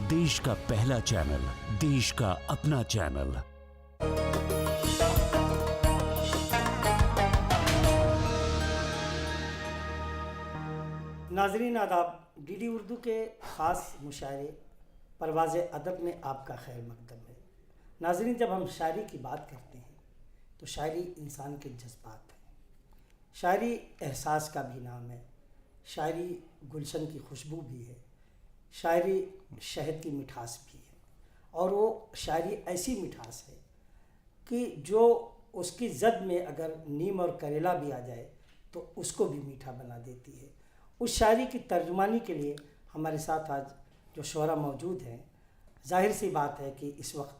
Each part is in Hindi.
देश का पहला चैनल, देश का अपना चैनल। नाज़रीन आदाब, डीडी उर्दू के ख़ास मुशायरे परवाज़ अदब में आपका खैर मकदम है। नाज़रीन, जब हम शायरी की बात करते हैं तो शायरी इंसान के जज्बात है, शायरी एहसास का भी नाम है, शायरी गुलशन की खुशबू भी है, शायरी शहद की मिठास भी है। और वो शायरी ऐसी मिठास है कि जो उसकी ज़द में अगर नीम और करेला भी आ जाए तो उसको भी मीठा बना देती है। उस शायरी की तर्जुमानी के लिए हमारे साथ आज जो शोरा मौजूद हैं, जाहिर सी बात है कि इस वक्त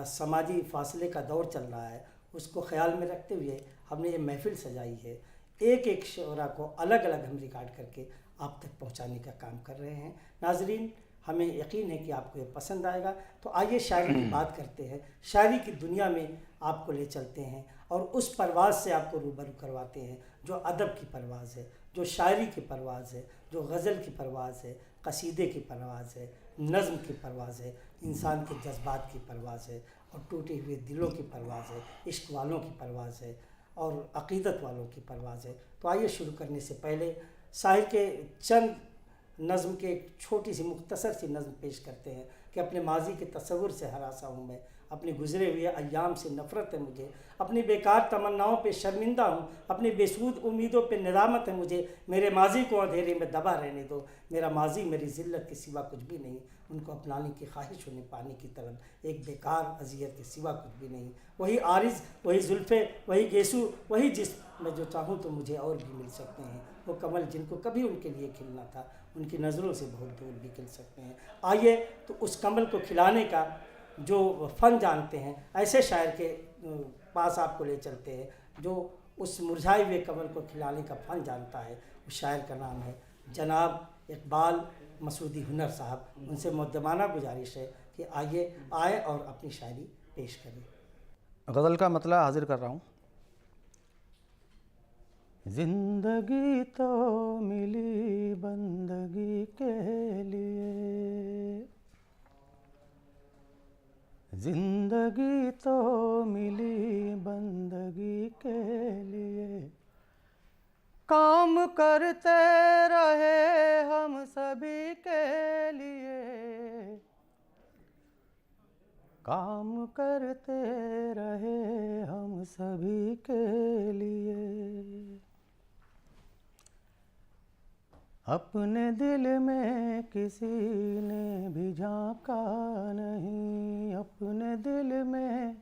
समाजी फासले का दौर चल रहा है, उसको ख्याल में रखते हुए हमने ये महफ़िल सजाई है। एक एक शोरा को अलग अलग हम रिकॉर्ड करके आप तक पहुंचाने का काम कर रहे हैं। नाजरीन, हमें यकीन है कि आपको ये पसंद आएगा। तो आइए शायरी की बात करते हैं, शायरी की दुनिया में आपको ले चलते हैं और उस परवाज़ से आपको रूबरू करवाते हैं जो अदब की परवाज़ है, जो शायरी की परवाज़ है, जो गज़ल की परवाज़ है, कसीदे की परवाज़ है, नज़्म की परवाज़ है, इंसान के जज्बात की परवाज़ है और टूटे हुए दिलों की परवाज़ है, इश्क वालों की परवाज़ है और अक़ीदत वालों की परवाज़ है। तो आइए शुरू करने से पहले शायर के चंद नज़्म के एक छोटी सी मुख्तसर सी नज़्म पेश करते हैं कि अपने माजी के तसव्वुर से हरासा हूँ मैं, अपने गुज़रे हुए अय्याम से नफ़रत है मुझे, अपनी बेकार तमन्नाओं पे शर्मिंदा हूँ, अपनी बेसूद उम्मीदों पे नदामत है मुझे। मेरे माजी को अंधेरे में दबा रहने दो, मेरा माजी मेरी ज़िल्लत के सिवा कुछ भी नहीं, उनको अपनाने की ख्वाहिश उन्हें पाने की तलब, एक बेकार अजियत के सिवा कुछ भी नहीं। वही आरिज़, वही जुल्फ़े, वही गेसू, वही जिस्म, मैं जो चाहूँ तो मुझे और भी मिल सकते हैं। वो कमल जिनको कभी उनके लिए खिलना था, उनकी नज़रों से बहुत दूर भी खिल सकते हैं। आइए तो उस कमल को खिलाने का जो फ़न जानते हैं, ऐसे शायर के पास आपको ले चलते हैं जो उस मुरझाए हुए कमल को खिलाने का फ़न जानता है। उस शायर का नाम है जनाब इकबाल मसूदी हुनर साहब। उनसे मुद्दमाना गुजारिश है कि आए और अपनी शायरी पेश करें। गज़ल का मतला हाजिर कर रहा हूँ। ज़िंदगी तो मिली बंदगी के लिए, ज़िंदगी तो मिली बंदगी के लिए, काम करते रहे हम सभी के लिए, काम करते रहे हम सभी के लिए। अपने दिल में किसी ने भी झांका नहीं, अपने दिल में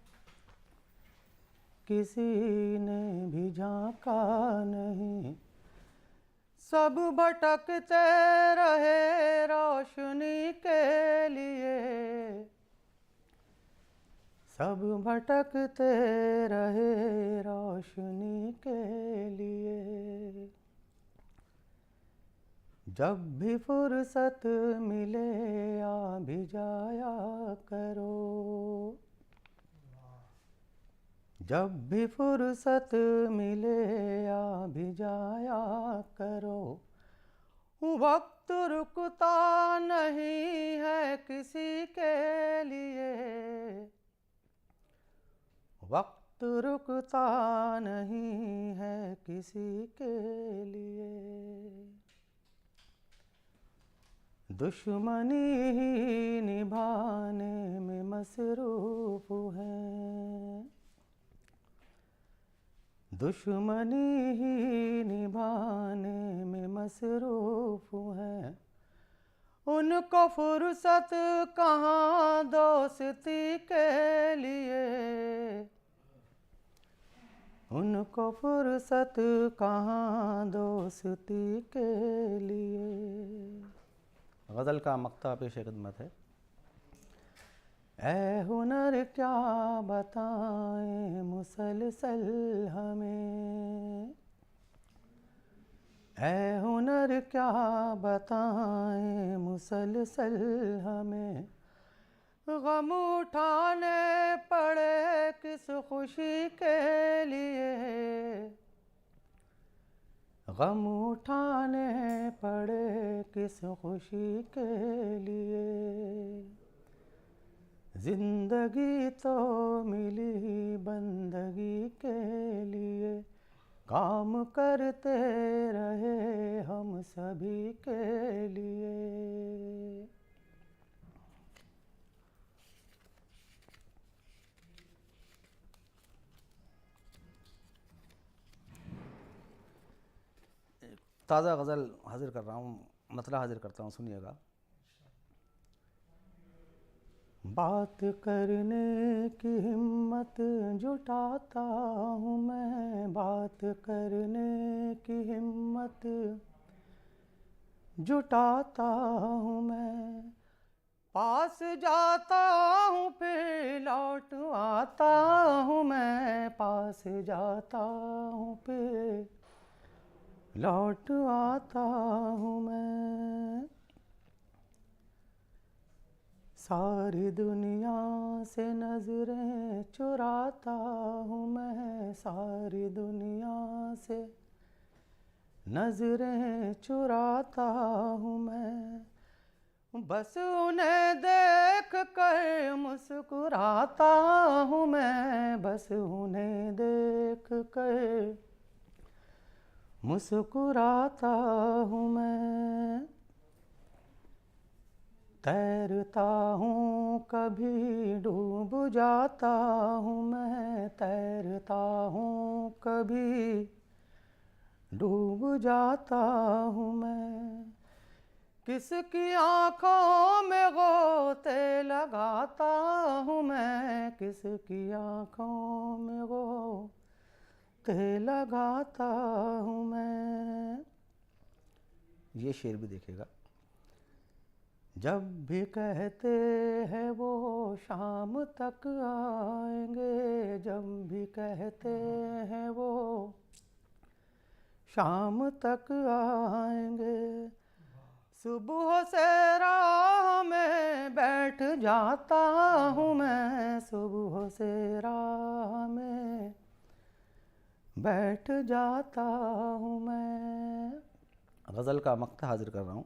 किसी ने भी झांका नहीं, सब भटकते रहे रोशनी के लिए, सब भटकते रहे रोशनी के लिए। जब भी फुर्सत मिले आ भी जाया करो, जब भी फुर्सत मिले आ भी जाया करो। वक्त रुकता नहीं है किसी के लिए, वक्त रुकता नहीं है किसी के लिए। दुश्मनी ही निभाने में मसरूफ़ हैं, दुश्मनी ही निभाने में मसरूफ़ हैं, उनको फुर्सत कहाँ दोस्ती के लिए, उनको फुर्सत कहाँ दोस्ती के लिए। गज़ल का मक़ता पेश खिदमत है। ऐ हुनर क्या बताएं मुसलसल हमें, ऐ हुनर क्या बताएं मुसलसल हमें, गम उठाने पड़े किस खुशी के लिए, गम उठाने पड़े किस खुशी के लिए। जिंदगी तो मिली बंदगी के लिए, काम करते रहे हम सभी के लिए। ताज़ा गज़ल हाजिर कर रहा हूँ, मतला हाजिर करता हूँ, सुनिएगा। बात करने की हिम्मत जुटाता हूँ मैं, बात करने की हिम्मत जुटाता हूँ मैं। पास जाता हूँ फिर लौट आता हूँ मैं, पास जाता हूँ फिर लौट आता हूँ मैं। सारी दुनिया से नजरें चुराता हूँ मैं, सारी दुनिया से नजरें चुराता हूँ मैं। बस उन्हें देख कर मुस्कुराता हूँ मैं, बस उन्हें देख कर मुस्कुराता हूँ मैं। तैरता हूँ कभी डूब जाता हूँ मैं, तैरता हूँ कभी डूब जाता हूँ मैं। किसकी आँखों में गोते लगाता हूँ मैं, किसकी आँखों में गोते लगाता हूँ मैं। ये शेर भी देखेगा। जब भी कहते हैं वो शाम तक आएंगे, जब भी कहते हैं वो शाम तक आएंगे। सुबह से राह में बैठ जाता हूँ मैं, सुबह से राह में बैठ जाता हूँ मैं। गज़ल का मक्ता हाजिर कर रहा हूँ।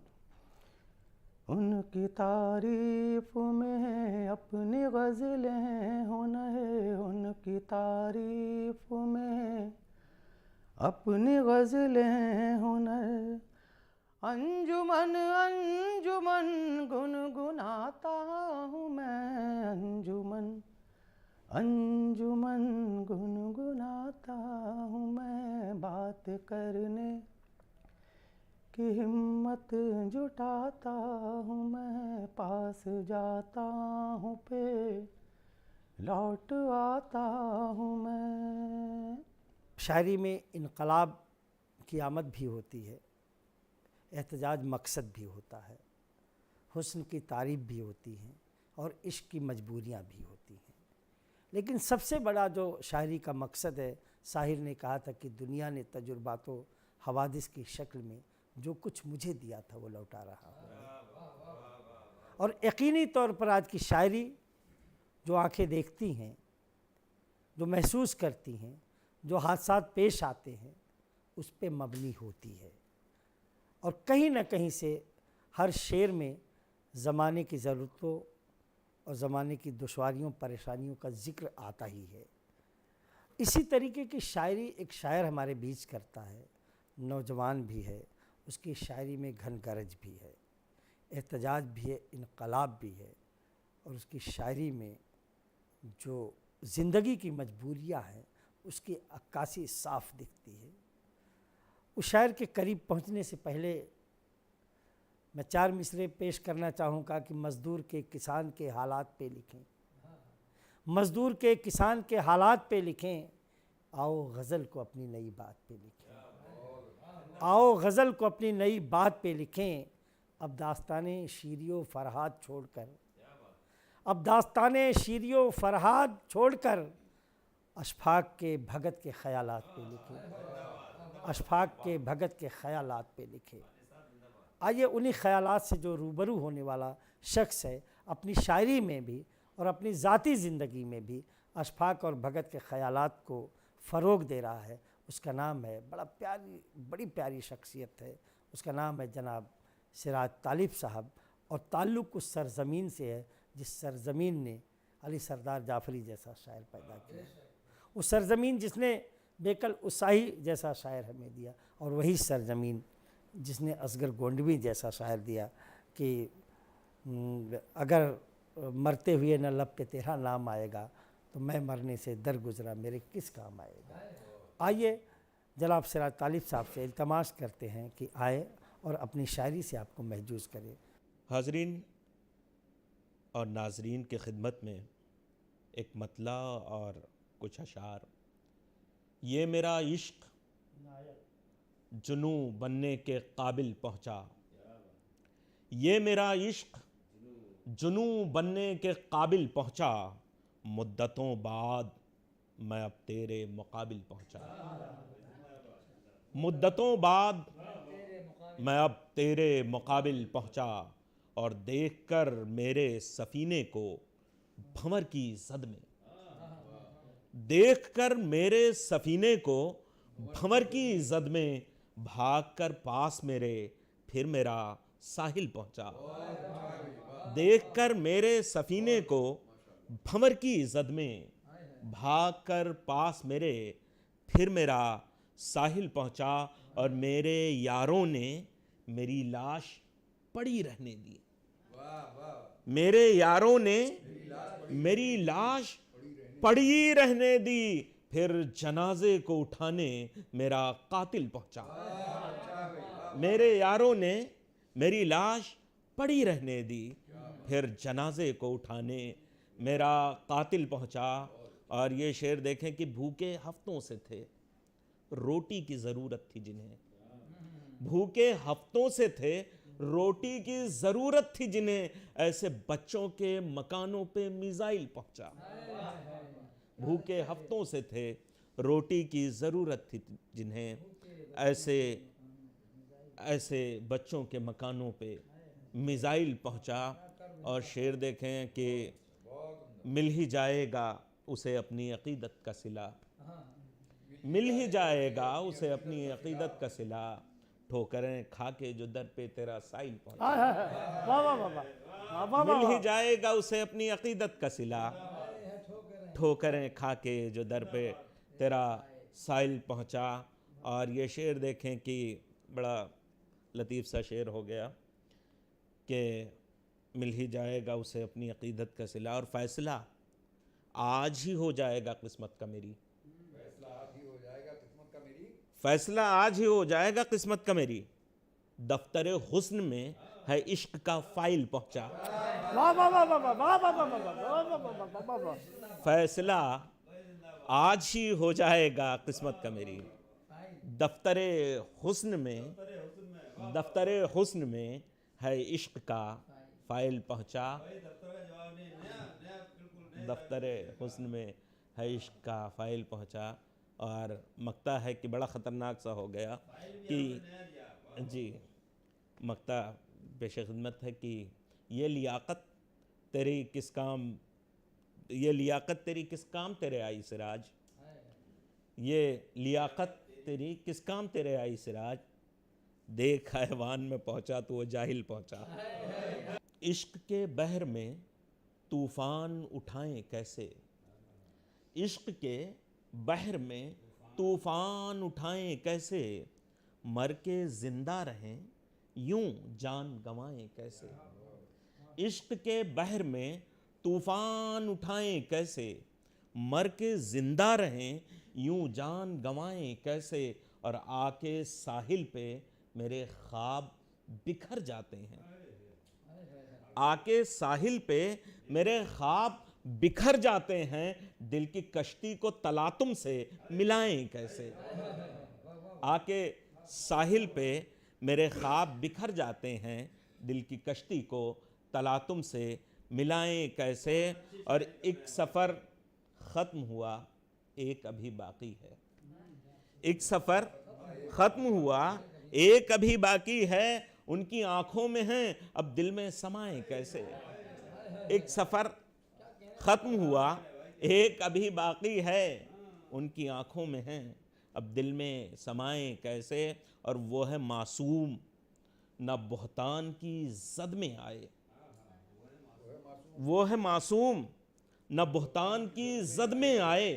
उनकी तारीफ में अपनी गज़लें हुनर, उनकी तारीफ में अपनी गज़लें हुनर। अंजुमन अंजुमन गुनगुनाता हूँ मैं, अंजुमन अंजुमन गुनगुनाता हूँ मैं। बात करने की हिम्मत जुटाता हूँ मैं, पास जाता हूँ फिर लौट आता हूँ मैं। शायरी में इनकलाब की आमद भी होती है, एहतजाज मकसद भी होता है, हुस्न की तारीफ़ भी होती है और इश्क की मजबूरियाँ भी होती हैं। लेकिन सबसे बड़ा जो शायरी का मकसद है, साहिर ने कहा था कि दुनिया ने तजुर्बातों हवादिस की शक्ल में जो कुछ मुझे दिया था वो लौटा रहा हूँ। और यकीनी तौर पर आज की शायरी जो आंखें देखती हैं, जो महसूस करती हैं, जो हादसात पेश आते हैं, उस पे मबनी होती है। और कहीं ना कहीं से हर शेर में ज़माने की ज़रूरतों और ज़माने की दुश्वारियों परेशानियों का ज़िक्र आता ही है। इसी तरीके की शायरी एक शायर हमारे बीच करता है, नौजवान भी है, उसकी शायरी में घन गरज भी है, एहतजाज भी है, इनकलाब भी है, और उसकी शायरी में जो ज़िंदगी की मजबूरियाँ हैं उसकी अक्कासी साफ दिखती है। उस शायर के करीब पहुँचने से पहले मैं 4 मिसरे पेश करना चाहूँगा कि मज़दूर के किसान के हालात पे लिखें, मज़दूर के किसान के हालात पे लिखें, आओ गज़ल को अपनी नई बात पे लिखें, आओ गज़ल को अपनी नई बात पे लिखें। अब दास्ताने शीरियो फरहाद छोड़कर, अब दास्ताने शीरियो फरहाद छोड़कर अशफाक के भगत के ख़यालात पे लिखें, अशफाक के भगत के ख़यालात पे लिखें। आइए उन्हीं ख़यालात से जो रूबरू होने वाला शख्स है, अपनी शायरी में भी और अपनी ज़ाती ज़िंदगी में भी अशफाक और भगत के ख़यालात को फ़रोग़ दे रहा है। उसका नाम है, बड़ी प्यारी शख्सियत है, उसका नाम है जनाब सिराज तालिब साहब। और ताल्लुक़ उस सरज़मीन से है जिस सरज़मीन ने अली सरदार जाफरी जैसा शायर पैदा किया। उस सरजमीन जिसने बेकल उसाही जैसा शायर हमें दिया, और वही सरजमीन जिसने असगर गोंडवी जैसा शायर दिया कि अगर मरते हुए न लब पे तेरा नाम आएगा तो मैं मरने से दर गुजरा मेरे किस काम आएगा। आइए जनाब सिराज तालिब साहब से इल्तमास करते हैं कि आए और अपनी शायरी से आपको महजूज करें। हाजरीन और नाजरीन की खिदमत में एक मतला और कुछ अशार। ये मेरा इश्क जुनू बनने के काबिल पहुँचा, ये मेरा इश्क जुनू बनने के काबिल पहुँचा, मुद्दतों बाद मैं अब तेरे मुकाबिल पहुँचा, मुद्दतों बाद मैं अब तेरे मुकाबिल पहुँचा, और देखकर मेरे सफ़ीने को भंवर की जद में, देखकर मेरे सफ़ीने को भंवर की जद में, भागकर पास मेरे फिर मेरा साहिल पहुँचा, देखकर मेरे सफ़ीने को भंवर की जद में, भागकर पास मेरे फिर मेरा साहिल पहुँचा, और मेरे यारों ने मेरी लाश पड़ी रहने दी, मेरे यारों ने मेरी लाश पड़ी रहने दी, फिर जनाजे को उठाने मेरा कातिल पहुंचा, मेरे यारों ने मेरी लाश पड़ी रहने दी, फिर जनाजे को उठाने मेरा कातिल पहुंचा। और ये शेर देखें कि भूखे हफ्तों से थे, रोटी की ज़रूरत थी जिन्हें, भूखे हफ्तों से थे, रोटी की ज़रूरत थी जिन्हें, ऐसे बच्चों के मकानों पे मिसाइल पहुंचा, भूखे हफ्तों से थे, रोटी की ज़रूरत थी जिन्हें, ऐसे ऐसे बच्चों के मकानों पे मिसाइल पहुंचा। और शेर देखें कि मिल ही जाएगा उसे अपनी अकीदत का सिला, मिल ही जाएगा उसे अपनी अकीदत का सिला, ठोकरें खा के जो दर पे तेरा साइल पहुंचा, मिल ही जाएगा उसे अपनी अकीदत का सिला, ठोकरें खा के जो दर पे तेरा साइल पहुंचा। और ये शेर देखें कि बड़ा लतीफ़ सा शेर हो गया कि मिल ही जाएगा उसे अपनी अकीदत का सिला, और फ़ैसला आज ही हो जाएगा किस्मत का मेरी, फैसला आज ही हो जाएगा किस्मत का मेरी, दफ्तर हुस्न में है इश्क का फाइल पहुंचा, फैसला आज ही हो जाएगा किस्मत का मेरी, दफ्तर हुस्न में, दफ्तर हुस्न में है इश्क का फाइल पहुंचा, दफ्तर हुस्न में है इश्क का फाइल पहुंचा। और मकता है कि बड़ा ख़तरनाक सा हो गया कि जी, मकता पेश खिदमत है कि ये लियाकत तेरी किस काम, ये लियाकत तेरी किस काम तेरे आई सिराज, ये लियाकत तेरी किस काम तेरे आई सिराज, देख हैवान में पहुंचा तो वो जाहिल पहुंचा, इश्क के बहर में तूफ़ान उठाएं कैसे, इश्क के बहर में तूफ़ान उठाएं कैसे, मर के ज़िंदा रहें यूं जान गंवाएं कैसे, इश्क के बहर में तूफ़ान उठाएं कैसे, मर के ज़िंदा रहें यूं जान गंवाएं कैसे, और आके साहिल पे मेरे ख्वाब बिखर जाते हैं, आके साहिल पे मेरे ख्वाब बिखर जाते हैं, दिल की कश्ती को तलातुम से मिलाएं कैसे, आके साहिल पे मेरे ख्वाब बिखर जाते हैं, दिल की कश्ती को तलातुम से मिलाएं कैसे, और एक सफ़र ख़त्म हुआ एक अभी बाकी है, एक सफ़र ख़त्म हुआ एक अभी बाकी है, उनकी आंखों में हैं अब दिल में समाएं कैसे, एक सफ़र ख़त्म हुआ एक अभी बाकी है, उनकी आंखों में हैं अब दिल में समाएं कैसे, और वो है मासूम न बहतान की जद में आए, वो है मासूम न बुहतान की जद में आए,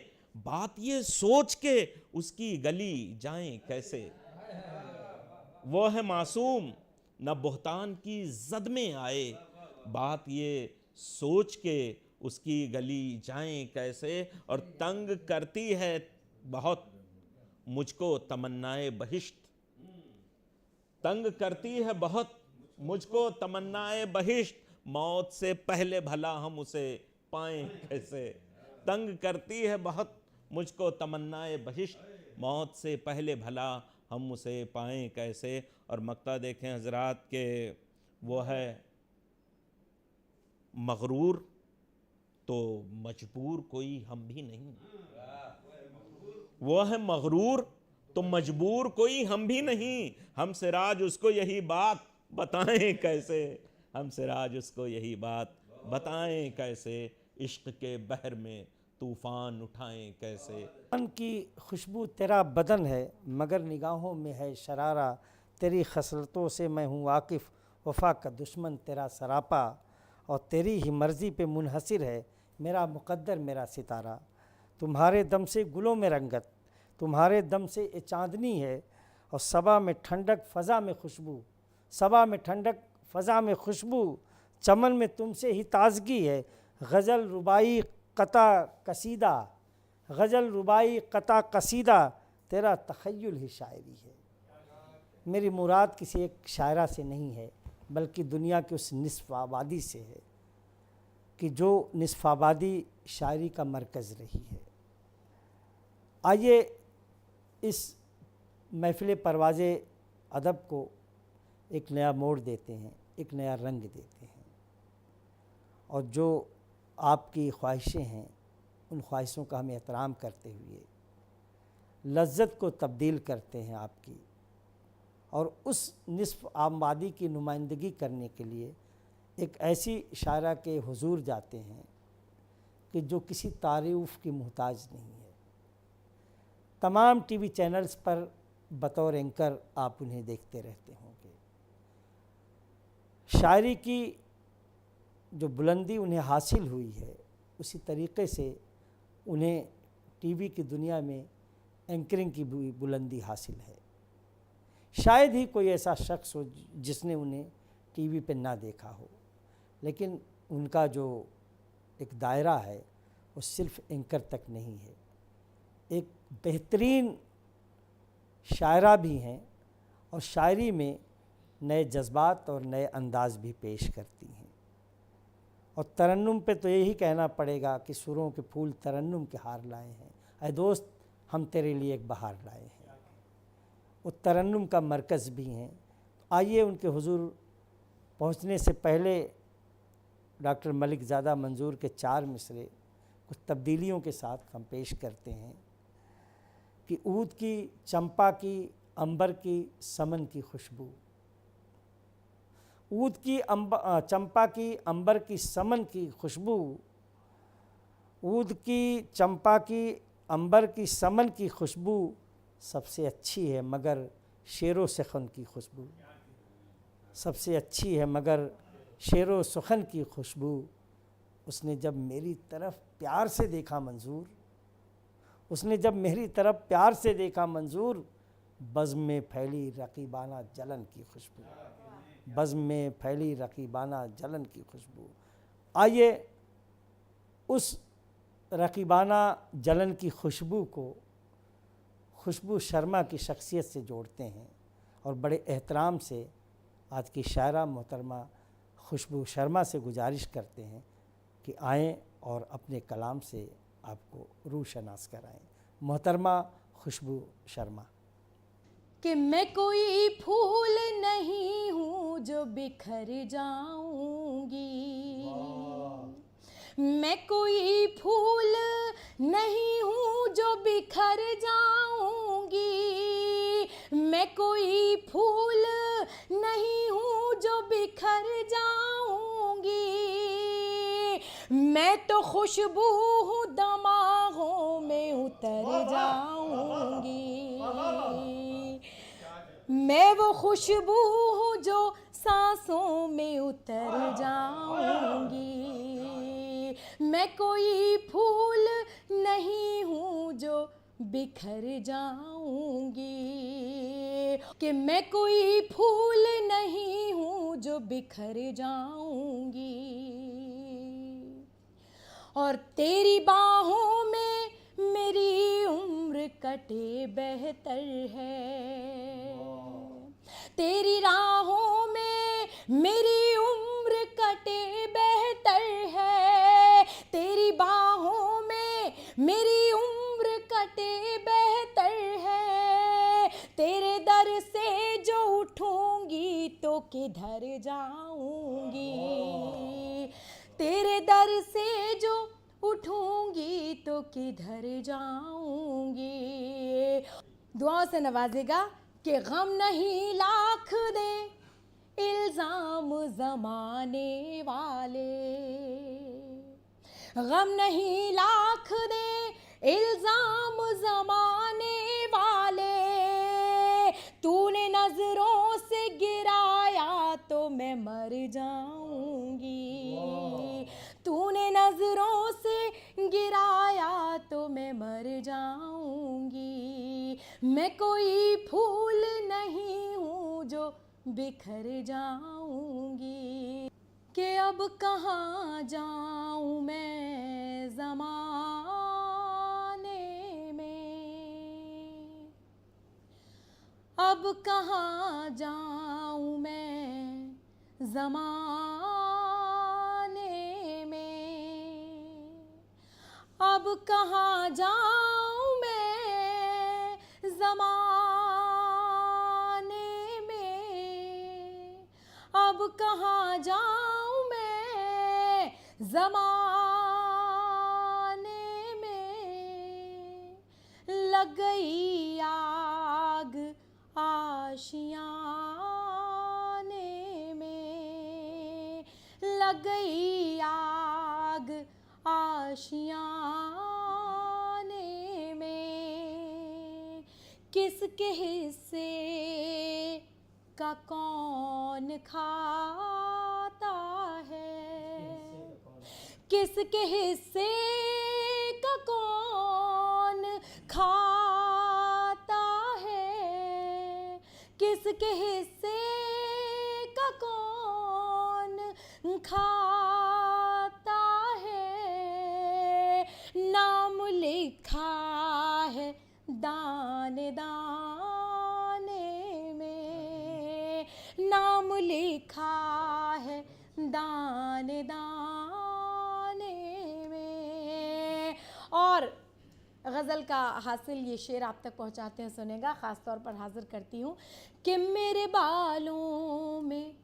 बात ये सोच के उसकी गली जाएं कैसे। वो है मासूम न बुहतान की जद में आए, बात ये सोच के उसकी गली जाएं कैसे। और तंग करती है बहुत मुझको तमन्नाए बहिश्त, तंग करती है बहुत मुझको तमन्नाए बहिश्त, मौत से पहले भला हम उसे पाएं कैसे। तंग करती है बहुत मुझको तमन्नाए बहिश्त, मौत से पहले भला हम उसे पाएं कैसे। और मक्ता देखें हजरात के वो है मगरूर तो मजबूर कोई हम भी नहीं, वो है मगरूर तो मजबूर कोई हम भी नहीं। हम सिराज उसको यही बात बताएं कैसे, हम सिराज उसको यही बात बताएं कैसे। इश्क के बहर में तूफान उठाएं कैसे। मन की खुशबू तेरा बदन है मगर निगाहों में है शरारा, तेरी खसलतों से मैं हूँ वाकिफ़, वफ़ा का दुश्मन तेरा सरापा, और तेरी ही मर्ज़ी पे मुनहसिर है मेरा मुक़द्दर मेरा सितारा। तुम्हारे दम से गुलों में रंगत, तुम्हारे दम से ये चांदनी है, और सबा में ठंडक फ़ज़ा में खुशबू, सबा में ठंडक फ़ज़ा में खुशबू, चमन में तुमसे ही ताज़गी है। गज़ल रुबाई कता कसीदा, गज़ल रुबाई कता कसीदा, तेरा तख़य्युल ही शायरी है। मेरी मुराद किसी एक शायरा से नहीं है बल्कि दुनिया की उस निस्फ़ आबादी से है कि जो निस्फ़ आबादी शायरी का मरकज़ रही है। आइए इस महफ़िल परवाज़ अदब को एक नया मोड़ देते हैं, एक नया रंग देते हैं, और जो आपकी ख्वाहिशें हैं उन ख्वाहिशों का हम एहतराम करते हुए लज्जत को तब्दील करते हैं आपकी, और उस निस्फ़ आबादी की नुमाइंदगी करने के लिए एक ऐसी शायरा के हुजूर जाते हैं कि जो किसी तारीफ़ की मोहताज नहीं है। तमाम टीवी चैनल्स पर बतौर एंकर आप उन्हें देखते रहते होंगे। शायरी की जो बुलंदी उन्हें हासिल हुई है उसी तरीक़े से उन्हें टीवी की दुनिया में एंकरिंग की भी बुलंदी हासिल है। शायद ही कोई ऐसा शख्स हो जिसने उन्हें टीवी पे ना देखा हो, लेकिन उनका जो एक दायरा है वो सिर्फ़ एंकर तक नहीं है, एक बेहतरीन शायरा भी हैं और शायरी में नए जज्बात और नए अंदाज़ भी पेश करती हैं। और तरन्नुम पे तो यही कहना पड़ेगा कि सुरों के फूल तरन्नुम के हार लाए हैं, ऐ दोस्त हम तेरे लिए एक बहार लाए हैं। वो तरन्नुम का मरकज़ भी हैं। आइए उनके हुजूर पहुँचने से पहले डॉक्टर मलिक ज़ादा मंजूर के 4 मिसरे कुछ तब्दीलियों के साथ हम पेश करते हैं कि ऊद की, चंपा की, अंबर की, समन की खुशबू, ऊद की, चंपा की, अंबर की, समन की खुशबू, ऊद की, चंपा की, अंबर की, समन की खुशबू सबसे अच्छी है मगर शेरो सुखन की खुशबू, सबसे अच्छी है मगर शेरो सुखन की खुशबू। उसने जब मेरी तरफ प्यार से देखा मंजूर, उसने जब मेरी तरफ प्यार से देखा मंजूर, बज़्म में फैली रकीबाना जलन की खुशबू, बज़्म में फैली रकीबाना जलन की खुशबू। आइए उस रकीबाना जलन की खुशबू को खुशबू शर्मा की शख्सियत से जोड़ते हैं और बड़े एहतराम से आज की शायरा मोहतरमा खुशबू शर्मा से गुजारिश करते हैं कि आएँ और अपने कलाम से आपको रूह शनास कराएँ। मोहतरमा खुशबू शर्मा। कि मैं कोई फूल नहीं हूँ जो बिखर जाऊंगी, मैं कोई फूल नहीं हूँ जो बिखर जाऊंगी, मैं कोई फूल नहीं हूँ जो बिखर जाऊंगी, मैं तो खुशबू हूँ दमागों में उतर जाऊंगी, मैं वो खुशबू हूँ जो सांसों में उतर जाऊंगी। मैं कोई फूल नहीं हूँ जो बिखर जाऊंगी, कि मैं कोई फूल नहीं हूँ जो बिखर जाऊंगी। और तेरी बाहों में मेरी उम्र कटे बेहतर है, तेरी राहों में मेरी उम्र कटे बेहतर है, तेरी बाहों में मेरी उम्र कटे बेहतर है। तेरे दर से जो उठूंगी तो किधर जाऊंगी, तेरे दर से जो उठूंगी तो किधर जाऊंगी। दुआओं से नवाजेगा कि गम नहीं लाख दे इल्जाम जमाने वाले, गम नहीं लाख दे इल्जाम जमाने वाले। तूने नजरों से गिराया तो मैं मर जाऊंगी, तूने नजरों से गिराया तो मैं मर जाऊंगी। मैं कोई फूल नहीं हूँ जो बिखर जाऊंगी, कि अब कहाँ जाऊँ मैं ज़माने में, अब कहाँ जाऊँ मैं ज़माने में, अब कहाँ जाऊँ मैं ज़माने में, अब कहाँ जाऊँ मैं ज़माने में। लग गई आग आशियाने में, लग गई आग आशियाने में। किसके हिस्से का कौन खाता है, किसके हिस्से का कौन खाता है, किसके हिस्से का कौन खाता है। नाम लिखा है दाने दाने में, नाम लिखा है दाने दाने में। और गज़ल का हासिल ये शेर आप तक पहुंचाते हैं, सुनेगा। ख़ास तौर पर हाजिर करती हूँ कि मेरे बालों में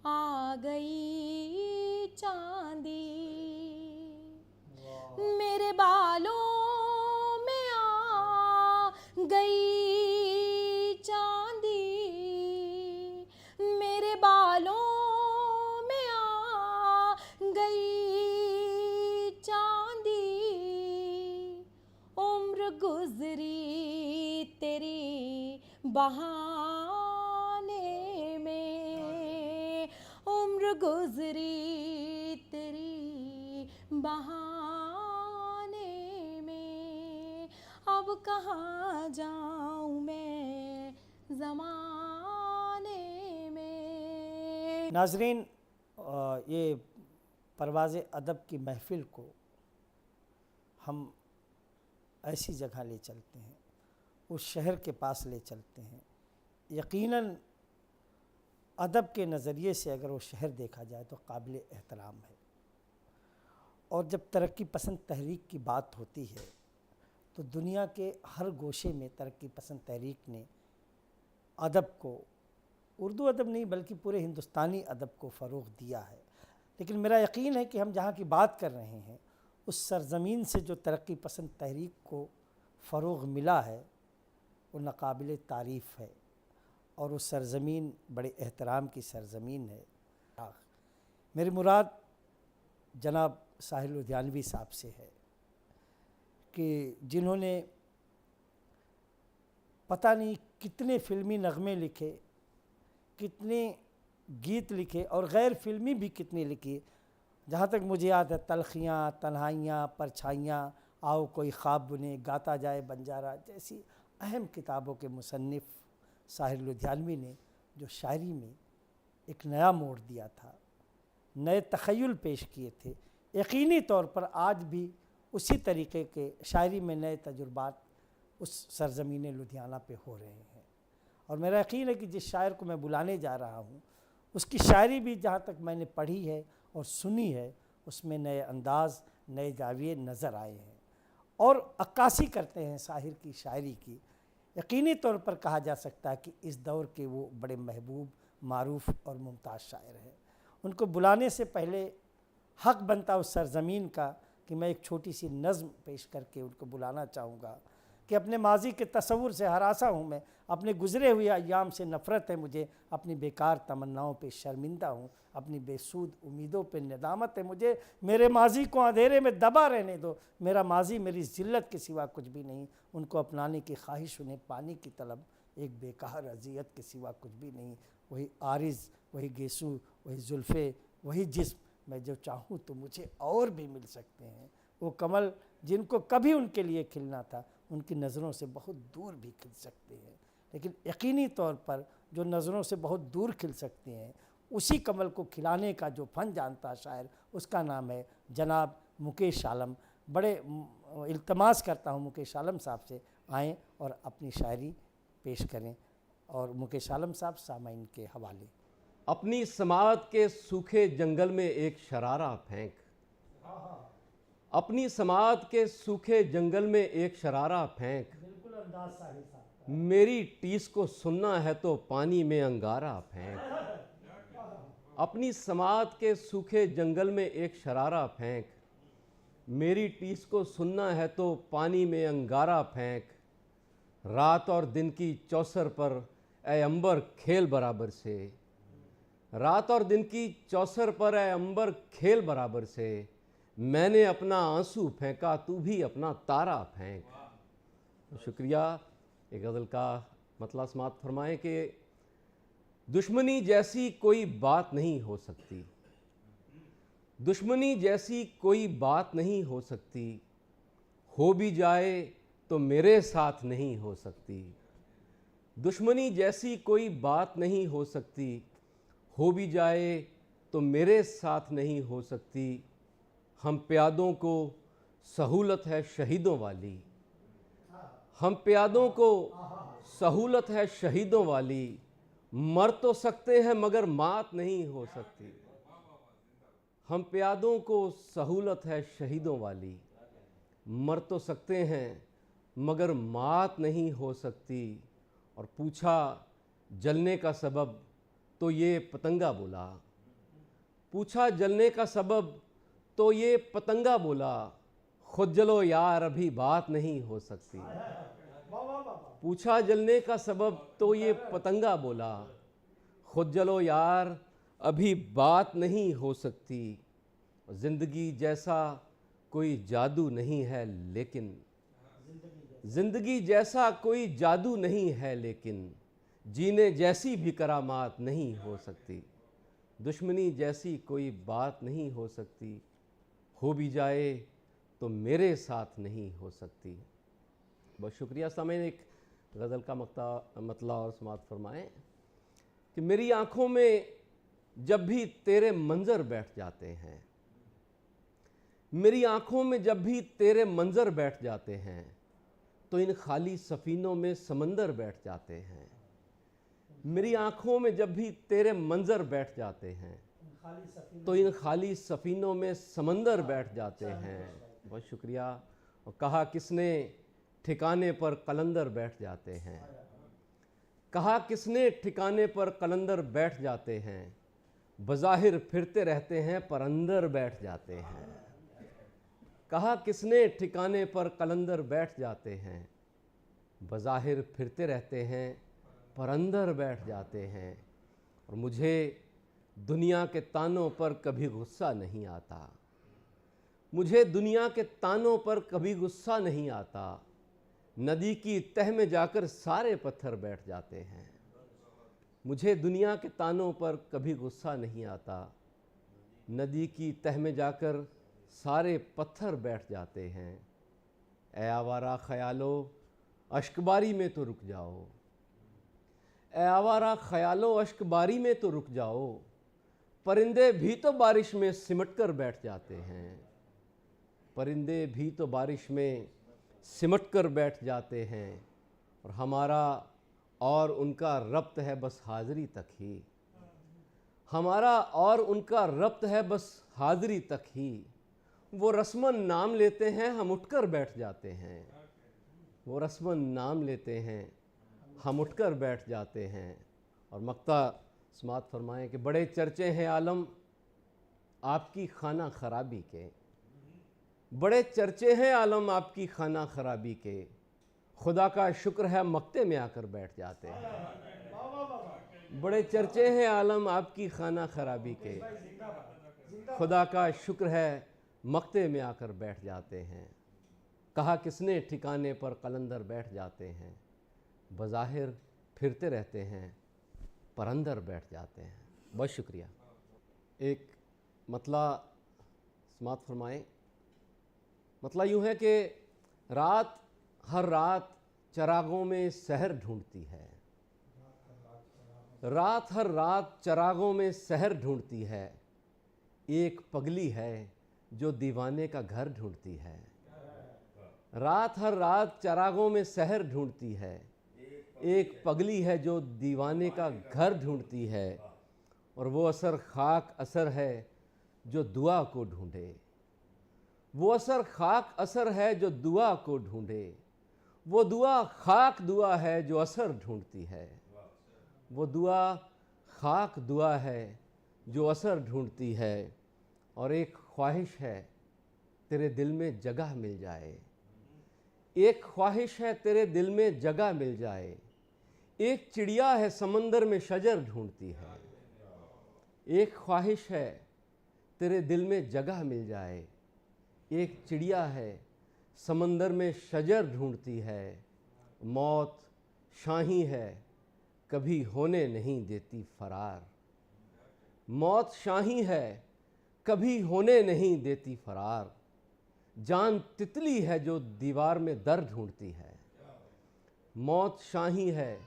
आ गई चांदी, मेरे बालों में आ गई चांदी, मेरे बालों में आ गई चांदी। उम्र गुजरी तेरी बहाने में, उम्र गुजरी तेरी बहाने में। अब कहाँ जाऊँ मैं ज़माने में। नाजरीन, ये परवाज़ अदब की महफ़िल को हम ऐसी जगह ले चलते हैं, उस शहर के पास ले चलते हैं। यकीनन अदब के नज़रिए से अगर वो शहर देखा जाए तो काबिल एहतराम है। और जब तरक्की पसंद तहरीक की बात होती है तो दुनिया के हर गोशे में तरक्की पसंद तहरीक ने अदब को, उर्दू अदब नहीं बल्कि पूरे हिंदुस्तानी अदब को फ़रोग़ दिया है। लेकिन मेरा यकीन है कि हम जहाँ की बात कर रहे हैं उस सरज़मीन से जो तरक्की पसंद तहरीक को फ़रोग़ मिला है वो नाक़ाबिल तारीफ़ है, और वो सरज़मीन बड़े एहतराम की सरज़मीन है। मेरी मुराद जनाब साहिल लुधियानवी साहब से है कि जिन्होंने पता नहीं कितने फ़िल्मी नग़मे लिखे, कितने गीत लिखे और गैर फ़िल्मी भी कितने लिखे, जहाँ तक मुझे याद है, तलखियाँ, तन्हाइयाँ, परछाइयाँ, आओ कोई ख्वाब बुने, गाता जाए बंजारा जैसी अहम किताबों के मुसन्निफ़ साहिर लुधियानवी ने जो शायरी में एक नया मोड़ दिया था, नए तख़य्युल पेश किए थे, यकीनी तौर पर आज भी उसी तरीक़े के शायरी में नए तजुर्बात उस सरज़मीन लुधियाना पे हो रहे हैं। और मेरा यकीन है कि जिस शायर को मैं बुलाने जा रहा हूँ उसकी शायरी भी जहाँ तक मैंने पढ़ी है और सुनी है, उसमें नए अंदाज़, नए जाविये नज़र आए हैं और अक्कासी करते हैं साहिर की शायरी की। यकीनी तौर पर कहा जा सकता है कि इस दौर के वो बड़े महबूब, मारूफ़ और मुमताज़ शायर हैं। उनको बुलाने से पहले हक़ बनता उस सरज़मीन का कि मैं एक छोटी सी नज़्म पेश करके उनको बुलाना चाहूँगा कि अपने माजी के तसव्वुर से हरासा हूँ मैं, अपने गुज़रे हुए अय्याम से नफ़रत है मुझे, अपनी बेकार तमन्नाओं पे शर्मिंदा हूँ, अपनी बेसूद उम्मीदों पे नदामत है मुझे, मेरे माजी को अंधेरे में दबा रहने दो, मेरा माजी मेरी ज़िल्लत के सिवा कुछ भी नहीं, उनको अपनाने की ख्वाहिश, उन्हें पाने की तलब, एक बेकार अज़ियत के सिवा कुछ भी नहीं, वही आरिज़, वही गेसू, वही जुल्फ़े, वही जिस्म, मैं जो चाहूँ तो मुझे और भी मिल सकते हैं। वो कमल जिनको कभी उनके लिए खिलना था, उनकी नज़रों से बहुत दूर भी खिल सकते हैं, लेकिन यकीनी तौर पर जो नज़रों से बहुत दूर खिल सकते हैं, उसी कमल को खिलाने का जो फ़न जानता शायर, उसका नाम है जनाब मुकेश आलम। बड़े इल्तमास करता हूँ मुकेश आलम साहब से आएँ और अपनी शायरी पेश करें। और मुकेश आलम साहब सामाइन के हवाले। अपनी समात के सूखे जंगल में एक शरारा फेंक, अपनी समात के सूखे जंगल में एक शरारा फेंक, बिल्कुल अंदाज साहिर साहब। मेरी टीस को सुनना है तो पानी में अंगारा फेंक, अपनी समात के सूखे जंगल में एक शरारा फेंक, मेरी टीस को सुनना है तो पानी में अंगारा फेंक, रात और दिन की चौसर पर ए अंबर खेल बराबर से, रात और दिन की चौसर पर ए अंबर खेल बराबर से, मैंने अपना आंसू फेंका तू भी अपना तारा फेंक। तो शुक्रिया। एक गज़ल का मतला समात फरमाएं कि दुश्मनी जैसी कोई बात नहीं हो सकती, दुश्मनी जैसी कोई बात नहीं हो सकती, हो भी जाए तो मेरे साथ नहीं हो सकती, दुश्मनी जैसी कोई बात नहीं हो सकती, हो भी जाए तो मेरे साथ नहीं हो सकती, हम प्यादों को सहूलत है शहीदों वाली, हम प्यादों को सहूलत है शहीदों वाली, मर तो सकते हैं मगर मात नहीं हो सकती, हम प्यादों को सहूलत है शहीदों वाली, मर तो सकते हैं मगर मात नहीं हो सकती। और पूछा जलने का सबब तो ये पतंगा बोला, पूछा जलने का सबब तो ये पतंगा बोला, खुद जलो यार अभी बात नहीं हो सकती, पूछा जलने का सबब तो ये पतंगा बोला, खुद जलो यार अभी बात नहीं हो सकती, ज़िंदगी जैसा कोई जादू नहीं है लेकिन, ज़िंदगी जैसा कोई जादू नहीं है लेकिन, जीने जैसी भी करामात नहीं हो सकती, दुश्मनी जैसी कोई बात नहीं हो सकती, हो भी जाए तो मेरे साथ नहीं हो सकती। बहुत शुक्रिया। सामईन, एक गज़ल का मतला और समात फरमाएं कि मेरी आँखों में जब भी तेरे मंज़र बैठ जाते हैं, मेरी आँखों में जब भी तेरे मंज़र बैठ जाते हैं, तो इन खाली सफ़ीनों में समंदर बैठ जाते हैं, मेरी आँखों में जब भी तेरे मंज़र बैठ जाते हैं, तो इन खाली सफ़ीनों में समंदर बैठ जाते हैं। बहुत शुक्रिया। और कहा किसने ठिकाने पर कलंदर बैठ जाते हैं, कहा किसने ठिकाने पर कलंदर बैठ जाते हैं, बज़ाहिर फिरते रहते हैं पर अंदर बैठ जाते हैं, कहा किसने ठिकाने पर कलंदर बैठ जाते हैं, बज़ाहिर फिरते रहते हैं पर अंदर बैठ जाते हैं। और मुझे दुनिया के तानों पर कभी गुस्सा नहीं आता, मुझे दुनिया के तानों पर कभी गुस्सा नहीं आता, नदी की तह में जाकर सारे पत्थर बैठ जाते हैं, मुझे दुनिया के तानों पर कभी गुस्सा नहीं आता, नदी की तह में जाकर सारे पत्थर बैठ जाते हैं। ए आवारा ख्यालो अश्कबारी में तो रुक जाओ, ए आवारा ख्यालो अश्कबारी में तो रुक जाओ, परिंदे भी तो बारिश में सिमट कर बैठ जाते हैं। परिंदे भी तो बारिश में सिमट कर बैठ जाते हैं, और हमारा और उनका रब्त है बस हाज़िरी तक ही। हमारा और उनका रब्त है बस हाज़िरी तक ही। वो रस्मन नाम लेते हैं, हम उठकर बैठ जाते हैं। वो रस्मन नाम लेते हैं, हम उठकर बैठ जाते हैं। और मक्ता समात फरमाएं कि बड़े चर्चे हैं आलम आपकी खाना खराबी के, बड़े चर्चे हैं आलम आपकी खाना खराबी के, खुदा का शुक्र है मक्ते में आकर बैठ जाते हैं। बड़े चर्चे हैं आलम आपकी खाना खराबी के, खुदा का शुक्र है मक्ते में आकर बैठ जाते हैं। कहा किसने ठिकाने पर कलंदर बैठ जाते हैं, बज़ाहिर फिरते रहते हैं पर अंदर बैठ जाते हैं। बहुत शुक्रिया। एक मतला समात फरमाएं। मतला यूँ है कि रात हर रात चरागों में सहर ढूंढती है, रात हर रात चरागों में सहर ढूंढती है। एक पगली है जो दीवाने का घर ढूंढती है। रात हर रात चरागों में सहर ढूंढती है, एक पगली है जो दीवाने का घर ढूंढती है। और वो असर खाक असर है जो दुआ को ढूंढे, वो असर खाक असर है जो दुआ को ढूंढे। वो दुआ खाक दुआ है जो असर ढूंढती है, वो दुआ खाक दुआ है जो असर ढूंढती है। और एक ख्वाहिश है तेरे दिल में जगह मिल जाए, एक ख्वाहिश है तेरे दिल में जगह मिल जाए। एक चिड़िया है समंदर में शजर ढूंढती है, एक ख्वाहिश है तेरे दिल में जगह मिल जाए। एक चिड़िया है समंदर में शजर ढूंढती है। मौत शाही है कभी होने नहीं देती फरार, मौत शाही है कभी होने नहीं देती फरार। जान तितली है जो दीवार में दर ढूंढती है, मौत शाही है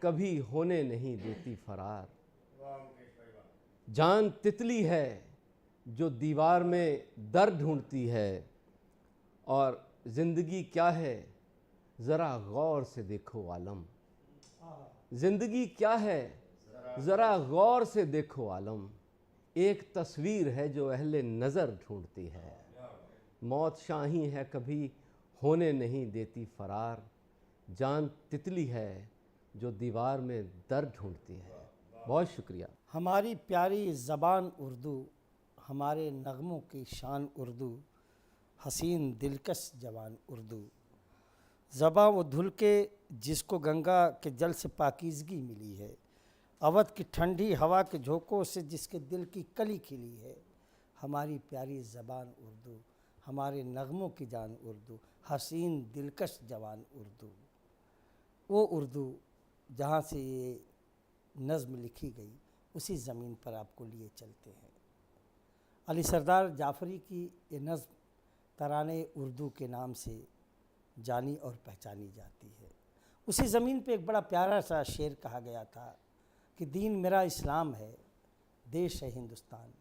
कभी होने नहीं देती फरार। जान तितली है जो दीवार में दर ढूंढती है। और ज़िंदगी क्या है ज़रा गौर से देखो आलम, ज़िंदगी क्या है ज़रा गौर से देखो आलम। एक तस्वीर है जो अहले नज़र ढूंढती है, मौत शाही है कभी होने नहीं देती फरार। जान तितली है जो दीवार में दर ढूंढती है। बहुत शुक्रिया। हमारी प्यारी ज़बान उर्दू, हमारे नगमों की शान उर्दू, हसीन दिलकश जवान उर्दू। ज़बां वो धुल के जिसको गंगा के जल से पाकीज़गी मिली है, अवध की ठंडी हवा के झोंकों से जिसके दिल की कली खिली है। हमारी प्यारी ज़बान उर्दू, हमारे नगमों की जान उर्दू, हसीन दिलकश जवान उर्दू। वो उर्दू जहाँ से ये नज़्म लिखी गई उसी ज़मीन पर आपको लिए चलते हैं। अली सरदार जाफ़री की ये नज़्म तराने उर्दू के नाम से जानी और पहचानी जाती है। उसी ज़मीन पे एक बड़ा प्यारा सा शेर कहा गया था कि दीन मेरा इस्लाम है, देश है हिंदुस्तान।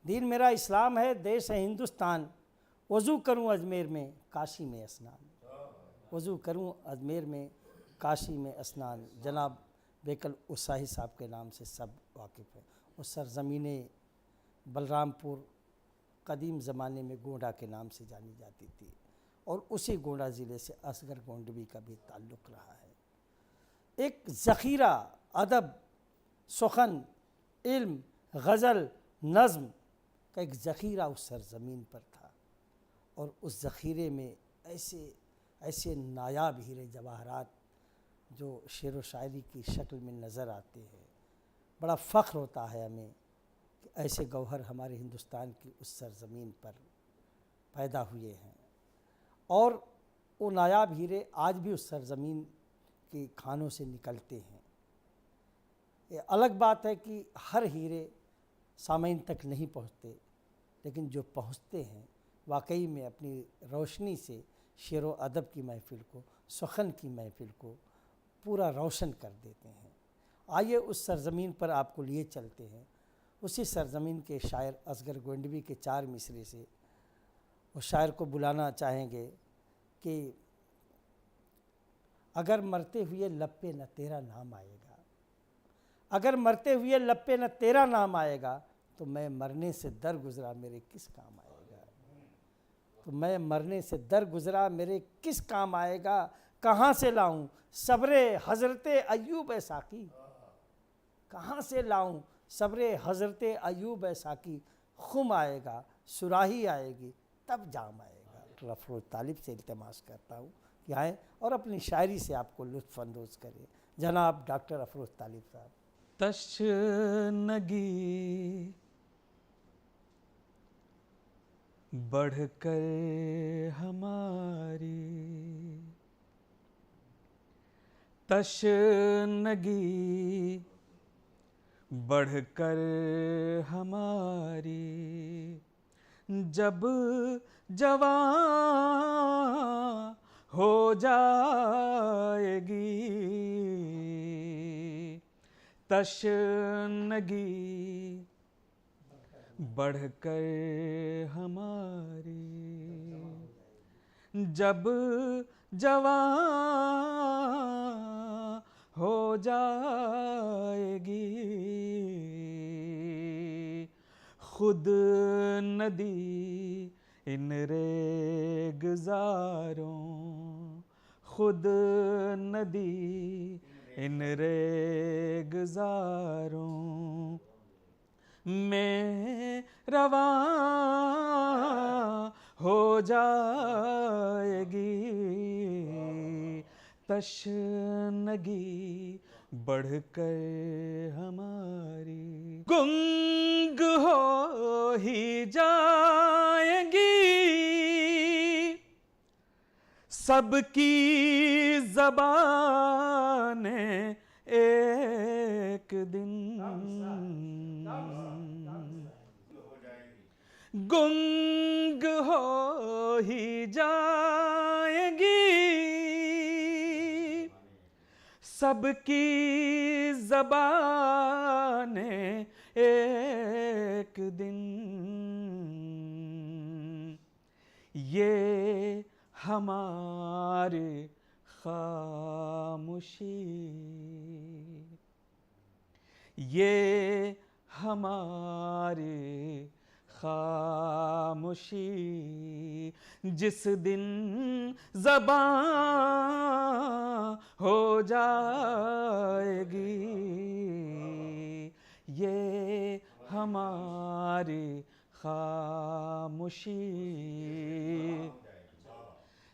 दीन मेरा इस्लाम है, देश है हिंदुस्तान। वज़ू करूँ अजमेर में काशी में स्नान, वज़ू करूँ अजमेर में काशी में स्नान। जनाब बेकल उसाही साहब के नाम से सब वाकिफ़ है। उस सरज़मीन बलरामपुर कदीम ज़माने में गोंडा के नाम से जानी जाती थी, और उसी गोंडा ज़िले से असगर गोंडवी का भी ताल्लुक़ रहा है। एक ज़ख़ीरा अदब, सुखन, इल्म, गज़ल, नज़्म का एक ज़ख़ीरा उस सरज़मीन पर था, और उस ज़ख़ीरे में ऐसे ऐसे नायाब हीरे जवाहरात जो शेर व शायरी की शक्ल में नज़र आते हैं। बड़ा फ़ख्र होता है हमें कि ऐसे गौहर हमारे हिंदुस्तान की उस सरज़मीन पर पैदा हुए हैं, और वो नायाब हीरे आज भी उस सरज़मीन के खानों से निकलते हैं। ये अलग बात है कि हर हीरे सामईन तक नहीं पहुँचते, लेकिन जो पहुँचते हैं वाकई में अपनी रोशनी से शेर व अदब की महफ़िल को, सुखन की महफ़िल को पूरा रोशन कर देते हैं। आइए उस सरज़मीन पर आपको लिए चलते हैं। उसी सरज़मीन के शायर असगर गोंडवी के 4 मिसरे से उस शायर को बुलाना चाहेंगे कि अगर मरते हुए लब पे न तेरा नाम आएगा, अगर मरते हुए लब पे न तेरा नाम आएगा, तो मैं मरने से दर गुज़रा मेरे किस काम आएगा, तो मैं मरने से दर गुज़रा मेरे किस काम आएगा। कहाँ से लाऊं सब्रे हज़रते अय्यूब ए साकी, कहाँ से लाऊं सब्रे हज़रते अय्यूब ए साकी। खुम आएगा, सुराही आएगी, तब जाम आएगा। डॉक्टर अफरोज़ तालिब से इल्तिमास करता हूँ कि आएँ और अपनी शायरी से आपको लुत्फ़ अंदोज़ करें। जनाब डॉक्टर अफरोज़ तालिब साहब। तशनगी बढ़कर हमारी, तशनगी बढ़कर हमारी, जब जवां हो जाएगी, तशनगी बढ़कर हमारी, जब जवां हो जाएगी। खुद नदी इन रेगज़ारों, खुद नदी इन रेगज़ारों में रवां हो जाएगी। तशनगी बढ़कर हमारी, गुंग हो ही जाएंगी सबकी ज़बानें एक दिन, गुंग हो ही जाएंगी सबकी ज़बानें एक दिन। ये हमारी खामोशी, ये हमारी खामोशी, जिस दिन ज़बां हो जाएगी, ये हमारी खामोशी,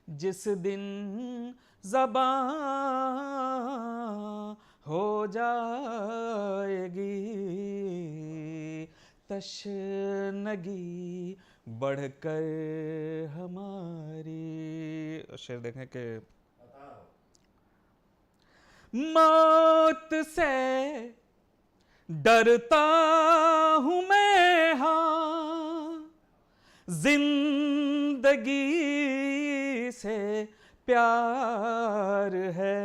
जिस दिन ज़बां हो जाएगी। तशनगी बढ़कर हमारी। शेर देखें कि मौत से डरता हूँ मैं, हाँ जिंदगी से प्यार है,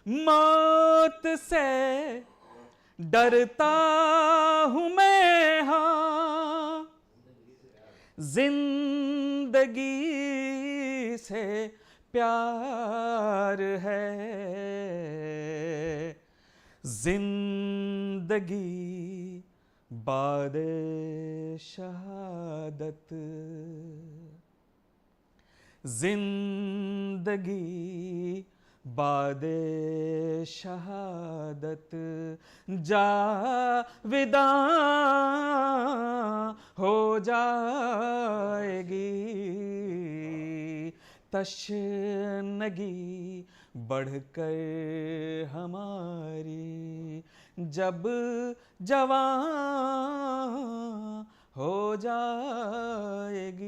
मौत से डरता हूँ मैं, हाँ जिंदगी से प्यार है। जिंदगी बादे शहादत, जिंदगी बादे शहादत, जाविदा हो जाएगी। तशनगी बढ़कर हमारी, जब जवां हो जाएगी।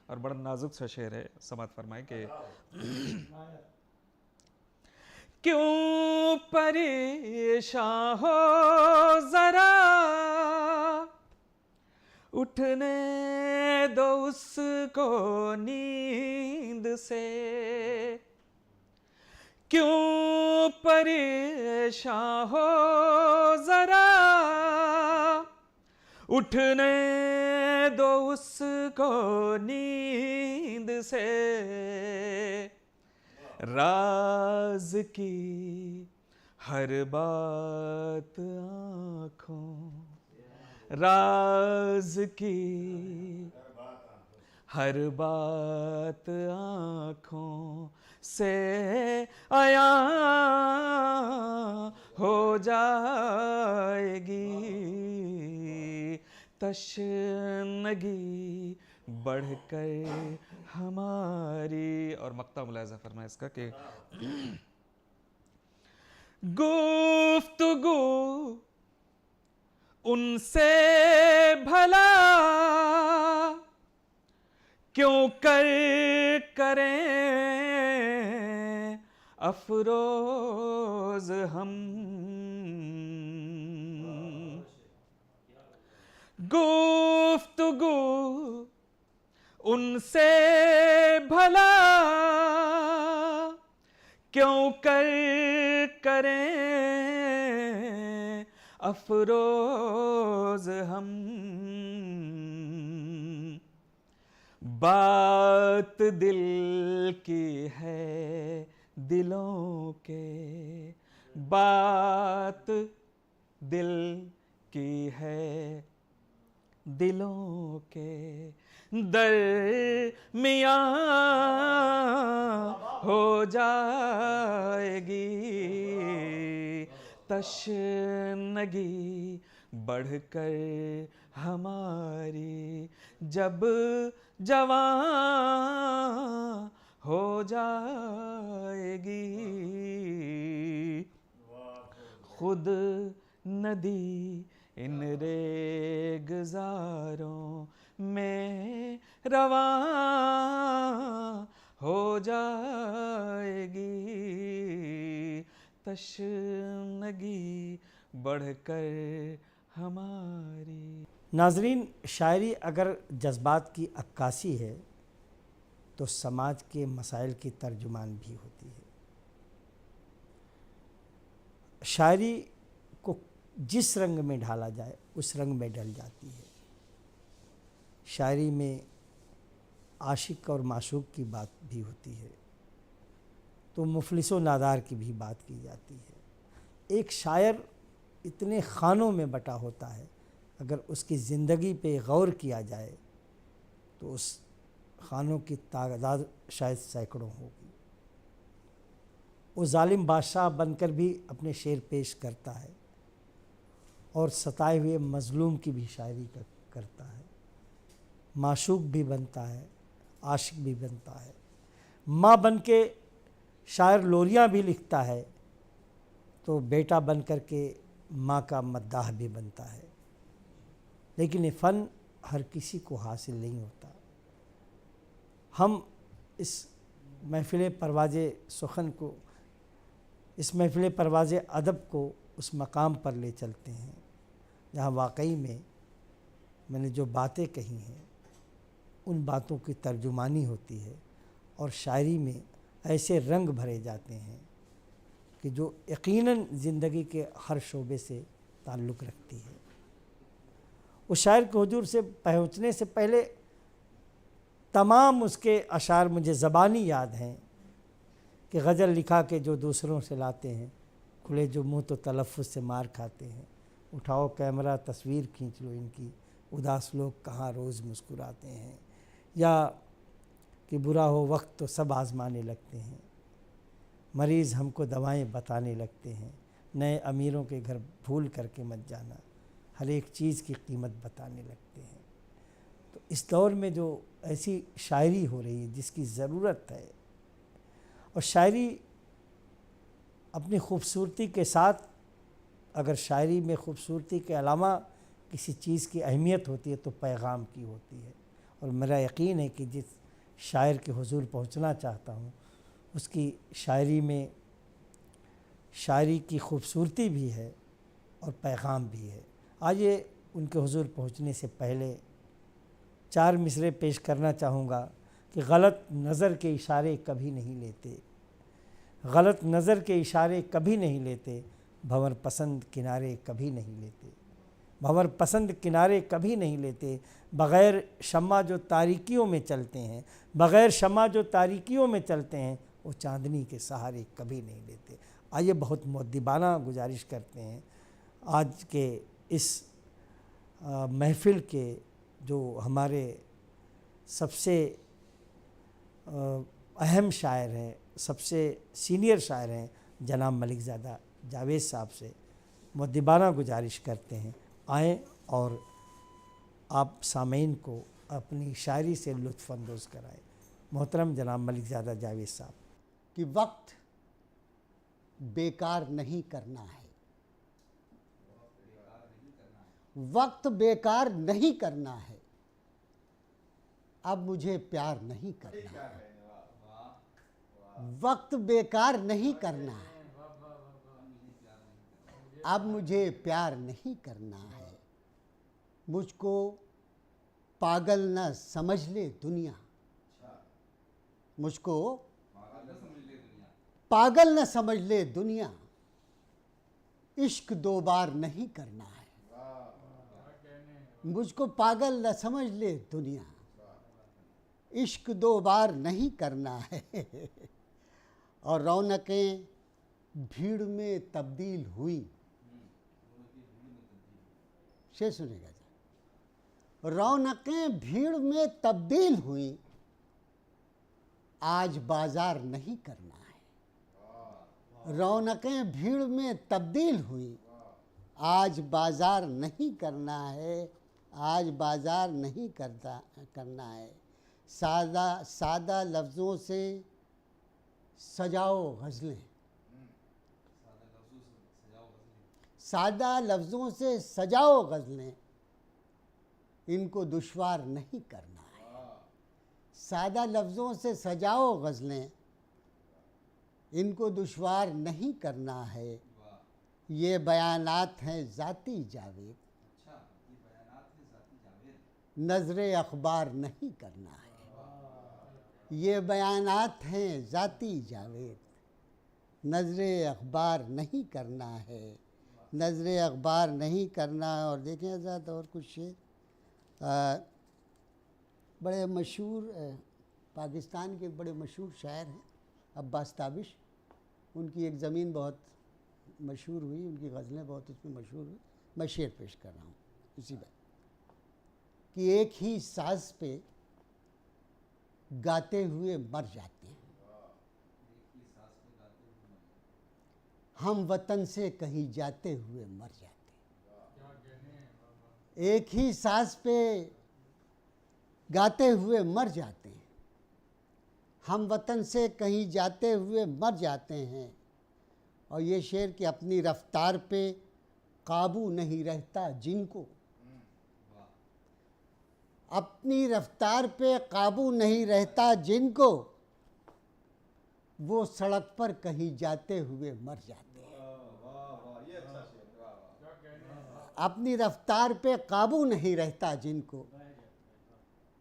और बड़ा नाजुक सा शेर है, समात फरमाए क्यों परेशान हो जरा, उठने दो उसको नींद से। क्यों परेशान हो जरा, उठने दो उसको नींद से। राज की हर बात आँखों, राज की हर बात आँखों से आया हो जाएगी। तशनगी बढ़कर हमारी। और मक्ता मुलायजा फरमा इसका कि गुफ्तगू उनसे भला क्यों करें अफरोज हम। गुफ्तगू उनसे भला क्यों करें अफरोज हम। बात दिल की है दिलों के, बात दिल की है दिलों के दरमियाँ हो जाएगी। तशनगी बढ़कर हमारी जब जवां हो जाएगी। खुद नदी इन रेगज़ारों में रवां हो जाएगी। तशनगी बढ़कर हमारी। नाजरीन, शायरी अगर जज्बात की अक्कासी है तो समाज के मसाइल की तर्जुमान भी होती है। शायरी को जिस रंग में ढाला जाए उस रंग में ढल जाती है। शायरी में आशिक और माशूक की बात भी होती है तो मुफलिस व नादार की भी बात की जाती है। एक शायर इतने खानों में बटा होता है, अगर उसकी ज़िंदगी पे गौर किया जाए तो उस खानों की तादाद शायद सैकड़ों होगी। वो जालिम बादशाह बनकर भी अपने शेर पेश करता है और सताए हुए मज़लूम की भी शायरी करता है। माशूक भी बनता है, आशिक भी बनता है। माँ बन के शायर लोरियाँ भी लिखता है तो बेटा बन कर के माँ का मद्दाह भी बनता है। लेकिन ये फ़न हर किसी को हासिल नहीं होता। हम इस महफ़िल परवाज़े सुखन को, इस महफ़िल परवाज़े अदब को उस मकाम पर ले चलते हैं जहाँ वाकई में मैंने जो बातें कही हैं उन बातों की तर्जुमानी होती है और शायरी में ऐसे रंग भरे जाते हैं कि जो यकीनन ज़िंदगी के हर शोबे से ताल्लुक़ रखती है। उस शायर के हुजूर से पहुँचने से पहले तमाम उसके अशार मुझे ज़बानी याद हैं कि गज़ल लिखा के जो दूसरों से लाते हैं, खुले जो मुँह तो तलफ़्फ़ुज़ से मार खाते हैं। उठाओ कैमरा तस्वीर खींच लो इनकी, उदास लोग कहाँ रोज़ मुस्कुराते हैं। या कि बुरा हो वक्त तो सब आज़माने लगते हैं, मरीज़ हमको दवाएं बताने लगते हैं। नए अमीरों के घर भूल करके मत जाना, हर एक चीज़ की कीमत बताने लगते हैं। तो इस दौर में जो ऐसी शायरी हो रही है जिसकी ज़रूरत है, और शायरी अपनी खूबसूरती के साथ, अगर शायरी में खूबसूरती के अलावा किसी चीज़ की अहमियत होती है तो पैगाम की होती है। और मेरा यकीन है कि जिस शायर के हुजूर पहुंचना चाहता हूं उसकी शायरी में शायरी की खूबसूरती भी है और पैगाम भी है। आइए उनके हुजूर पहुँचने से पहले 4 मिसरे पेश करना चाहूँगा कि गलत नज़र के इशारे कभी नहीं लेते, गलत नज़र के इशारे कभी नहीं लेते, भंवर पसंद किनारे कभी नहीं लेते, भंवर पसंद किनारे कभी नहीं लेते, बग़ैर शम्मा जो तारीकियों में चलते हैं, बग़ैर शम्मा जो तारीकियों में चलते हैं, वो चांदनी के सहारे कभी नहीं लेते। आइए बहुत मुअद्दिबाना गुजारिश करते हैं आज के इस महफ़िल के जो हमारे सबसे अहम शायर हैं, सबसे सीनियर शायर हैं जनाब मलिक ज़ादा जावेद साहब से मुअद्दिबाना गुजारिश करते हैं, आएँ और आप सामीन को अपनी शायरी से लुत्फ़ अंदोज़ कराएँ। मोहतरम जनाब मलिक ज़ादा जावेद साहब। कि वक्त बेकार नहीं करना है, वक्त बेकार नहीं करना है, अब मुझे प्यार नहीं करना है, वक्त बेकार नहीं करना है, अब मुझे प्यार नहीं करना है, मुझको पागल न समझ ले दुनिया, मुझको पागल न समझ ले दुनिया, इश्क 2 बार नहीं करना है, मुझको पागल न समझ ले दुनिया, इश्क 2 बार नहीं करना है। और रौनकें भीड़ में तब्दील हुई, शेर सुनेगा जा, रौनकें भीड़ में तब्दील हुई, आज बाजार नहीं करना है, रौनकें भीड़ में तब्दील हुई, आज बाजार नहीं करना है, आज बाजार नहीं करना है। सादा लफ्ज़ों से सजाओ गज़लें, सादा लफ्ज़ों से सजाओ गज़लें, इनको दुश्वार नहीं करना है, सादा लफ्ज़ों से सजाओ गज़लें, इनको दुश्वार नहीं करना है। ये बयानात हैं ज़ाती जावेद, नज़रे अखबार नहीं करना है, ये बयानात हैं ज़ाती जावेद, नज़रे अखबार नहीं करना है, नज़रे अखबार नहीं करना है। और देखें आज़ाद और कुछ शेर बड़े मशहूर पाकिस्तान के बड़े मशहूर शायर हैं अब्बास ताबिश, उनकी एक ज़मीन बहुत मशहूर हुई, उनकी गज़लें बहुत उसमें मशहूर हुई। मैं शेर पेश कर रहा हूँ इसी बात कि एक ही साज़ पे गाते हुए मर जाते हैं, हम वतन से कहीं जाते हुए मर जाते हैं, एक ही साज़ पे गाते हुए मर जाते हैं, हम वतन से कहीं जाते हुए मर जाते हैं। और ये शेर कि अपनी रफ्तार पे काबू नहीं रहता जिनको, अपनी रफ्तार पे काबू नहीं रहता जिनको, वो सड़क पर कहीं जाते हुए मर जाते हैं, अपनी रफ्तार पे काबू नहीं रहता जिनको,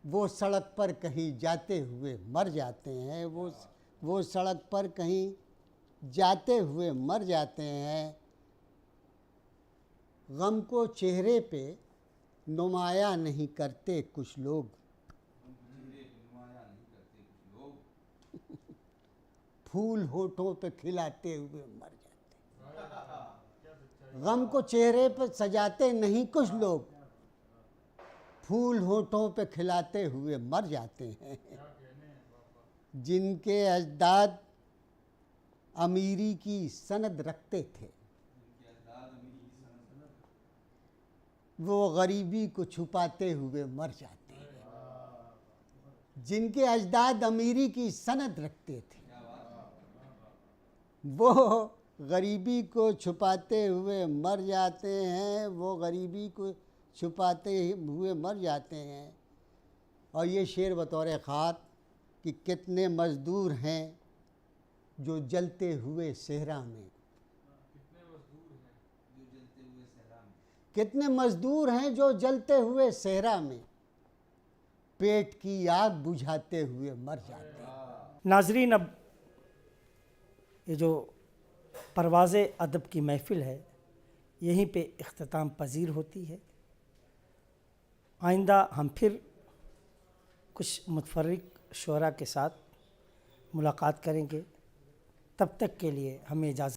वो सड़क पर कहीं जाते हुए मर जाते हैं, वो सड़क पर कहीं जाते हुए मर जाते हैं। गम को चेहरे पे नुमाया नहीं करते कुछ लोग, फूल होठों पे खिलाते हुए मर जाते, गम को चेहरे पे सजाते नहीं कुछ लोग, फूल होठों पे खिलाते हुए मर जाते हैं। जिनके अजदाद अमीरी की सनद रखते थे, वो गरीबी को छुपाते हुए मर जाते हैं। जिनके अजदाद अमीरी की सनद रखते थे, वो गरीबी को छुपाते हुए मर जाते हैं, वो गरीबी को छुपाते हुए मर जाते हैं। और ये शेर बतौर ख़ास कि कितने मज़दूर हैं जो जलते हुए सेहरा में, कितने मजदूर हैं जो जलते हुए सेहरा में पेट की आग बुझाते हुए मर जाते हैं। नाजरीन, अब ये जो परवाज़ अदब की महफ़िल है यहीं पे इख्तिताम पजीर होती है। आइंदा हम फिर कुछ मुतफर्रिक शुअरा के साथ मुलाकात करेंगे। तब तक के लिए हमें इजाज़त